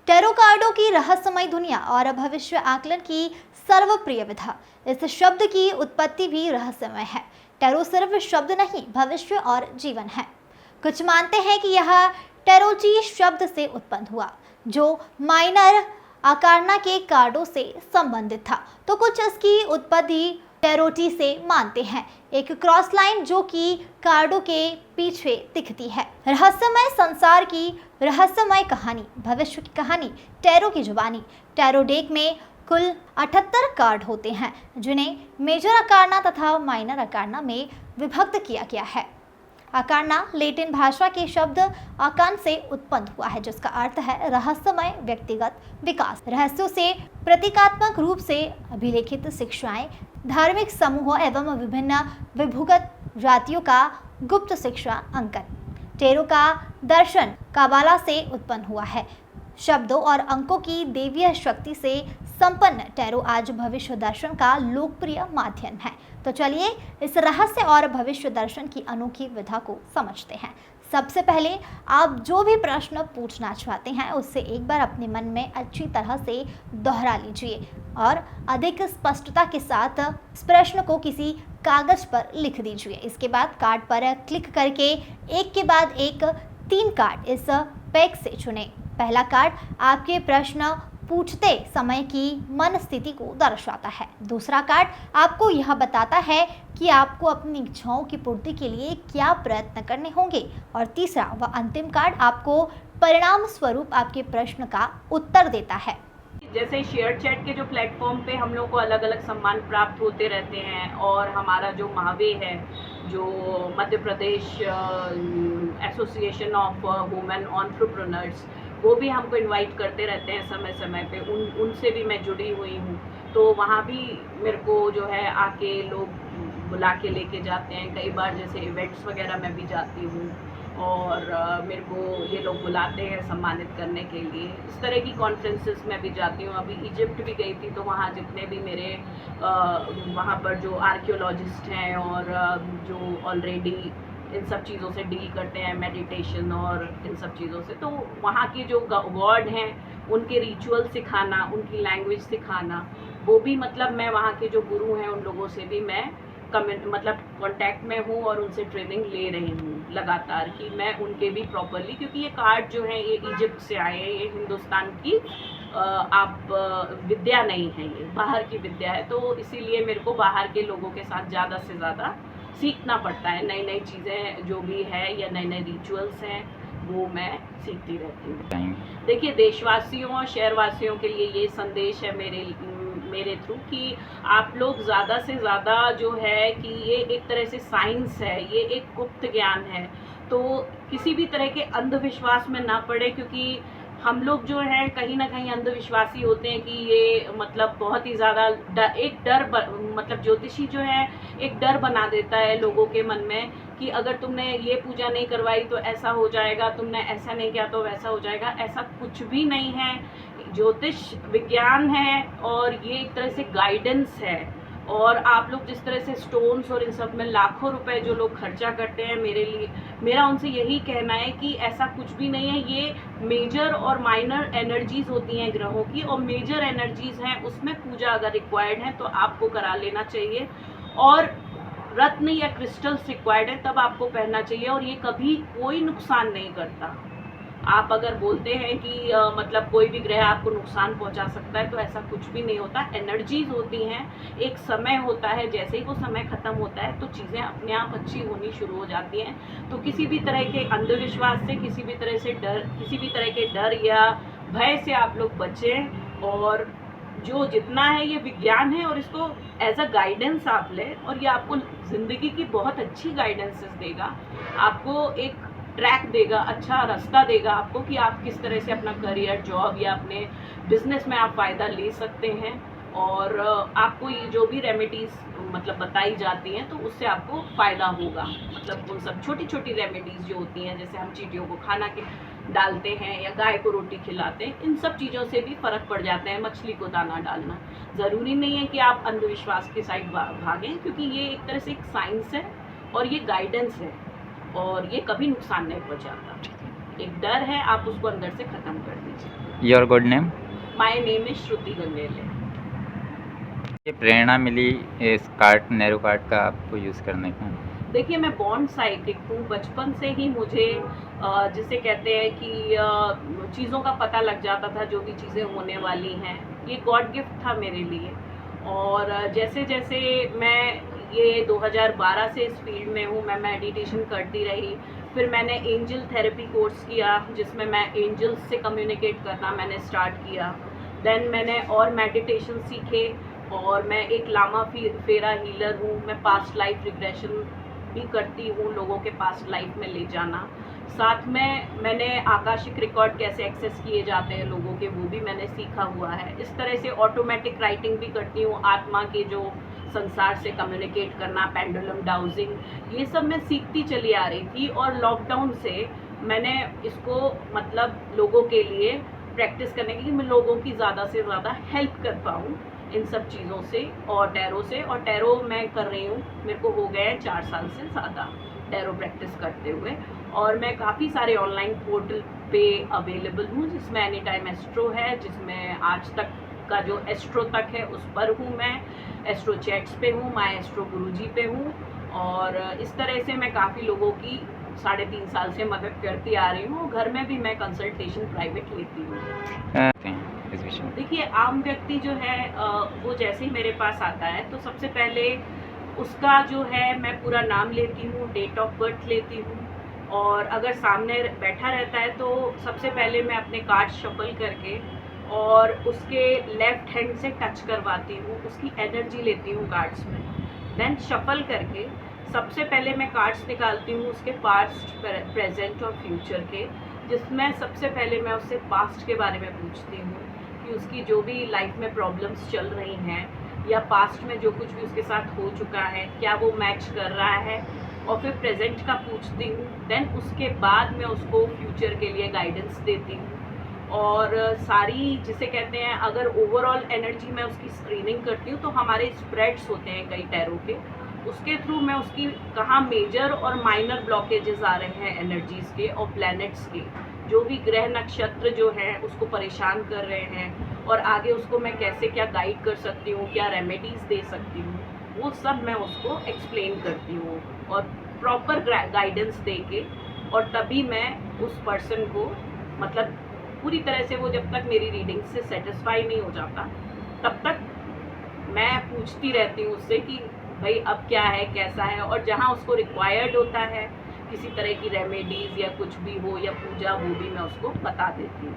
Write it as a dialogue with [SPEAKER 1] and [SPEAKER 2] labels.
[SPEAKER 1] Tarot कार्डों की रहस्यमय दुनिया और भविष्य आकलन की सर्वप्रिय विधा। इस शब्द की उत्पत्ति भी रहस्यमय है। टैरो सिर्फ शब्द नहीं, भविष्य और जीवन है। कुछ मानते हैं कि यह टैरोची शब्द से उत्पन्न हुआ, जो माइनर आकार्ना के कार्डों से संबंधित था, तो कुछ इसकी उत्पत्ति टैरोटी से मानते हैं, एक क्रॉस लाइन जो कि कार्डों के पीछे दिखती है। रहस्यमय संसार की रहस्यमय कहानी, भविष्य की कहानी, टैरो की जुबानी। टैरो डेक में कुल 78 कार्ड होते हैं, जिन्हें मेजर अकार्ना तथा माइनर अकार्ना में विभक्त किया गया है। अकार्ना लैटिन भाषा के शब्द अकान से उत्पन्न हुआ है, जिसका अर्थ है रहस्यमय व्यक्तिगत विकास। रहस्यों से प्रतीकात्मक रूप से अभिलेखित शिक्षाएं, धार्मिक समूहों एवं विभिन्न विभुगत जातियों का गुप्त शिक्षा अंकन। टैरो का दर्शन काबाला से उत्पन्न हुआ है। शब्दों और अंकों की देवीय शक्ति से संपन्न टैरो आज भविष्य दर्शन का लोकप्रिय माध्यम है। तो चलिए इस रहस्य और भविष्य दर्शन की अनोखी विधा को समझते हैं। सबसे पहले आप जो भी प्रश्न पूछना चाहते हैं उससे एक बार अपने मन में अच्छी तरह से दोहरा लीजिए और अधिक स्पष्टता के साथ इस प्रश्न को किसी कागज पर लिख दीजिए। इसके बाद कार्ड पर क्लिक करके एक के बाद एक 3 कार्ड इस पैक से चुनें। पहला कार्ड आपके प्रश्न पूछते समय की मन स्थिति को दर्शाता है। दूसरा कार्ड आपको यह बताता है कि आपको अपनी इच्छाओं की पूर्ति के लिए क्या प्रयत्न करने होंगे। और तीसरा व अंतिम कार्ड आपको परिणाम स्वरूप आपके प्रश्न का उत्तर देता है।
[SPEAKER 2] जैसे शेयर चैट के जो प्लेटफॉर्म पे हम लोग को अलग अलग सम्मान प्राप्त होते रहते हैं, और हमारा जो महावे है, जो Madhya Pradesh association of women entrepreneurs, वो भी हमको इनवाइट करते रहते हैं समय समय पे। उनसे भी मैं जुड़ी हुई हूँ, तो वहाँ भी मेरे को जो है आके लोग बुला के लेके जाते हैं। कई बार जैसे इवेंट्स वगैरह में भी जाती हूँ और मेरे को ये लोग बुलाते हैं सम्मानित करने के लिए। इस तरह की कॉन्फ्रेंसेस में भी जाती हूँ। अभी इजिप्ट भी गई थी, तो वहाँ जितने भी मेरे वहाँ पर जो आर्कियोलॉजिस्ट हैं और जो ऑलरेडी इन सब चीज़ों से डील करते हैं, मेडिटेशन और इन सब चीज़ों से, तो वहाँ के जो गॉड हैं उनके रिचुअल सिखाना, उनकी लैंग्वेज सिखाना, वो भी मतलब मैं वहाँ के जो गुरु हैं उन लोगों से भी मैं मतलब कांटेक्ट में हूँ और उनसे ट्रेनिंग ले रही हूँ लगातार, कि मैं उनके भी प्रॉपरली, क्योंकि ये कार्ड जो है ये इजिप्ट से आए हैं, ये हिंदुस्तान की आप विद्या नहीं है, ये बाहर की विद्या है। तो इसीलिए मेरे को बाहर के लोगों के साथ ज़्यादा से ज़्यादा सीखना पड़ता है। नई नई चीज़ें जो भी है या नए नए रिचुअल्स हैं वो मैं सीखती रहती हूँ। देखिए, देशवासियों और शहरवासियों के लिए ये संदेश है मेरे थ्रू कि आप लोग ज़्यादा से ज़्यादा जो है कि ये एक तरह से साइंस है, ये एक गुप्त ज्ञान है, तो किसी भी तरह के अंधविश्वास में ना पड़े, क्योंकि हम लोग जो है कहीं ना कहीं अंधविश्वासी होते हैं कि ये मतलब बहुत ही ज़्यादा एक डर मतलब ज्योतिषी जो है एक डर बना देता है लोगों के मन में कि अगर तुमने ये पूजा नहीं करवाई तो ऐसा हो जाएगा, तुमने ऐसा नहीं किया तो वैसा हो जाएगा। ऐसा कुछ भी नहीं है। ज्योतिष विज्ञान है और ये एक तरह से गाइडेंस है। और आप लोग जिस तरह से स्टोन्स और इन सब में लाखों रुपए जो लोग खर्चा करते हैं, मेरा उनसे यही कहना है कि ऐसा कुछ भी नहीं है। ये मेजर और माइनर एनर्जीज होती हैं ग्रहों की, और मेजर एनर्जीज हैं उसमें पूजा अगर रिक्वायर्ड है तो आपको करा लेना चाहिए। और रत्न या क्रिस्टल्स रिक्वायर्ड है तब आपको पहनना चाहिए, और ये कभी कोई नुकसान नहीं करता। आप अगर बोलते हैं कि मतलब कोई भी ग्रह आपको नुकसान पहुंचा सकता है, तो ऐसा कुछ भी नहीं होता। एनर्जीज होती हैं, एक समय होता है, जैसे ही वो समय खत्म होता है तो चीज़ें अपने आप अच्छी होनी शुरू हो जाती हैं। तो किसी भी तरह के अंधविश्वास से, किसी भी तरह के डर या भय से आप लोग बचें, और जो जितना है ये विज्ञान है और इसको एज अ गाइडेंस आप लें, और ये आपको ज़िंदगी की बहुत अच्छी गाइडेंसेस देगा, आपको एक ट्रैक देगा, अच्छा रास्ता देगा आपको कि आप किस तरह से अपना करियर, जॉब या अपने बिजनेस में आप फ़ायदा ले सकते हैं। और आपको ये जो भी रेमेडीज़ मतलब बताई जाती हैं तो उससे आपको फ़ायदा होगा। मतलब उन सब छोटी छोटी रेमेडीज़ जो होती हैं, जैसे हम चींटियों को खाना के डालते हैं या गाय को रोटी खिलाते हैं, इन सब चीज़ों से भी फ़र्क पड़ जाता है। मछली को दाना डालना, ज़रूरी नहीं है कि आप अंधविश्वास की साइड भागें, क्योंकि ये एक तरह से एक साइंस है और ये गाइडेंस है, और ये कभी नुकसान नहीं पहुंचाता। एक डर है, आप उसको अंदर से ख़त्म कर दीजिए।
[SPEAKER 3] Your good name?
[SPEAKER 2] My name is Shruti Gangele.
[SPEAKER 3] ये प्रेरणा मिली इस कार्ट नैरो कार्ट का आपको यूज़ करने का?
[SPEAKER 2] देखिए, मैं बॉर्न साइकिक हूँ। बचपन से ही मुझे जिसे कहते हैं कि चीज़ों का पता लग जाता था, जो भी चीज़ें होने वाली हैं। ये गॉड गिफ्ट था मेरे लिए। और जैसे जैसे मैं ये 2012 से इस फील्ड में हूँ, मैं मेडिटेशन करती रही। फिर मैंने एंजल थेरेपी कोर्स किया, जिसमें मैं एंजल्स से कम्युनिकेट करना मैंने स्टार्ट किया। देन मैंने और मेडिटेशन सीखे, और मैं एक लामा फेरा हीलर हूँ। मैं पास्ट लाइफ रिग्रेशन भी करती हूँ, लोगों के पास्ट लाइफ में ले जाना। साथ में मैंने आकाशिक रिकॉर्ड कैसे एक्सेस किए जाते हैं लोगों के, वो भी मैंने सीखा हुआ है। इस तरह से ऑटोमेटिक राइटिंग भी करती हूँ, आत्मा के जो संसार से कम्युनिकेट करना, पेंडुलम डाउजिंग, ये सब मैं सीखती चली आ रही थी। और लॉकडाउन से मैंने इसको मतलब लोगों के लिए प्रैक्टिस करने की, मैं लोगों की ज़्यादा से ज़्यादा हेल्प कर पाऊँ इन सब चीज़ों से और टैरो से। और टैरो मैं कर रही हूँ, मेरे को हो गए हैं 4 साल से ज़्यादा टैरो प्रैक्टिस करते हुए। और मैं काफ़ी सारे ऑनलाइन पोर्टल पे अवेलेबल हूँ, जिसमें एनी टाइम एस्ट्रो है, जिसमें आज तक का जो एस्ट्रो तक है उस पर हूँ मैं। एस्ट्रो चैट्स पे हूँ, माय एस्ट्रो गुरुजी पे हूँ। और इस तरह से मैं काफ़ी लोगों की 3.5 साल से मदद करती आ रही हूँ। घर में भी मैं कंसल्टेशन प्राइवेट लेती हूँ।
[SPEAKER 3] इस विषय में
[SPEAKER 2] देखिए, आम व्यक्ति जो है वो जैसे ही मेरे पास आता है, तो सबसे पहले उसका जो है मैं पूरा नाम लेती हूँ, डेट ऑफ बर्थ लेती हूँ। और अगर सामने बैठा रहता है तो सबसे पहले मैं अपने कार्ड शफल करके और उसके लेफ्ट हैंड से टच करवाती हूँ, उसकी एनर्जी लेती हूँ कार्ड्स में। देन शफल करके सबसे पहले मैं कार्ड्स निकालती हूँ उसके पास्ट, प्रेजेंट और फ्यूचर के, जिसमें सबसे पहले मैं उससे पास्ट के बारे में पूछती हूँ कि उसकी जो भी लाइफ में प्रॉब्लम्स चल रही हैं, या पास्ट में जो कुछ भी उसके साथ हो चुका है, क्या वो मैच कर रहा है। और फिर प्रेजेंट का पूछती हूँ। देन उसके बाद मैं उसको फ्यूचर के लिए गाइडेंस देती हूँ। और सारी जिसे कहते हैं, अगर ओवरऑल एनर्जी मैं उसकी स्क्रीनिंग करती हूँ, तो हमारे स्प्रेड्स होते हैं कई टैरो के, उसके थ्रू मैं उसकी कहाँ मेजर और माइनर ब्लॉकेजेस आ रहे हैं एनर्जीज़ के और प्लैनेट्स के, जो भी ग्रह नक्षत्र जो हैं उसको परेशान कर रहे हैं, और आगे उसको मैं कैसे क्या गाइड कर सकती हूँ, क्या रेमेडीज़ दे सकती हूँ, वो सब मैं उसको एक्सप्लेन करती हूँ और प्रॉपर गाइडेंस दे के। और तभी मैं उस पर्सन को मतलब पूरी तरह से, वो जब तक मेरी रीडिंग से सेटिस्फाई नहीं हो जाता, तब तक मैं पूछती रहती हूँ उससे कि भाई अब क्या है, कैसा है। और जहाँ उसको रिक्वायर्ड होता है किसी तरह की रेमेडीज़ या कुछ भी हो या पूजा, वो भी मैं उसको बता देती हूँ।